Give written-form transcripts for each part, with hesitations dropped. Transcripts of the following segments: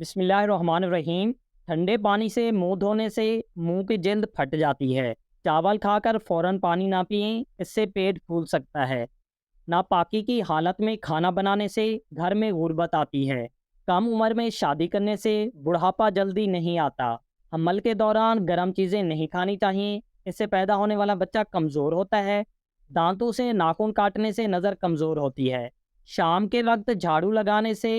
बिस्मिल्लाह रहमान रहीम। ठंडे पानी से मुंह धोने से मुंह की जल्द फट जाती है। चावल खाकर फौरन पानी ना पिएं, इससे पेट फूल सकता है। नापाकी की हालत में खाना बनाने से घर में गुर्बत आती है। कम उम्र में शादी करने से बुढ़ापा जल्दी नहीं आता। हमल के दौरान गर्म चीज़ें नहीं खानी चाहिए, इससे पैदा होने वाला बच्चा कमज़ोर होता है। दांतों से नाखून काटने से नज़र कमज़ोर होती है। शाम के वक्त झाड़ू लगाने से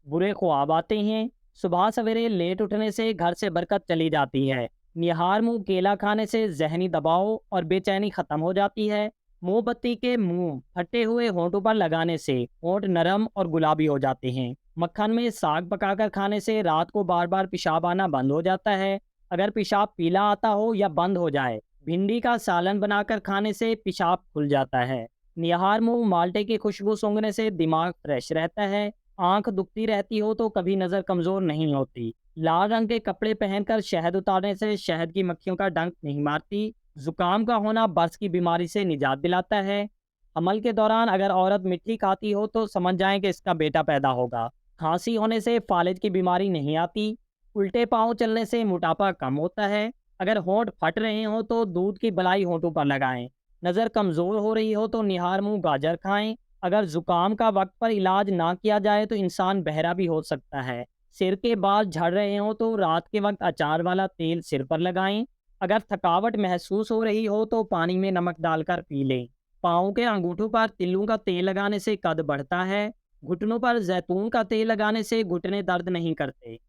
बुरे ख्वाब आते हैं। सुबह सवेरे लेट उठने से घर से बरकत चली जाती है। निहार मुंह केला खाने से जहनी दबाव और बेचैनी खत्म हो जाती है। मोमबत्ती के मुंह फटे हुए होंठों पर लगाने से होंठ नरम और गुलाबी हो जाते हैं। मक्खन में साग पकाकर खाने से रात को बार बार पेशाब आना बंद हो जाता है। अगर पेशाब पीला आता हो या बंद हो जाए, भिंडी का सालन बनाकर खाने से पेशाब खुल जाता है। निहार मुंह माल्टे की खुशबू सूंघने से दिमाग फ्रेश रहता है। आंख दुखती रहती हो तो कभी नज़र कमज़ोर नहीं होती। लाल रंग के कपड़े पहनकर शहद उतारने से शहद की मक्खियों का डंक नहीं मारती। जुकाम का होना बर्स की बीमारी से निजात दिलाता है। हमल के दौरान अगर औरत मिट्टी खाती हो तो समझ जाएं कि इसका बेटा पैदा होगा। खांसी होने से फालिज की बीमारी नहीं आती। उल्टे पांव चलने से मोटापा कम होता है। अगर होंठ फट रहे हो तो दूध की बलाई होंठों पर लगाएं। नज़र कमज़ोर हो रही हो तो निहार मुंह गाजर खाएं। अगर जुकाम का वक्त पर इलाज ना किया जाए तो इंसान बहरा भी हो सकता है। सिर के बाल झड़ रहे हों तो रात के वक्त अचार वाला तेल सिर पर लगाएं। अगर थकावट महसूस हो रही हो तो पानी में नमक डालकर पी लें। पाँव के अंगूठों पर तिल्लों का तेल लगाने से कद बढ़ता है। घुटनों पर जैतून का तेल लगाने से घुटने दर्द नहीं करते।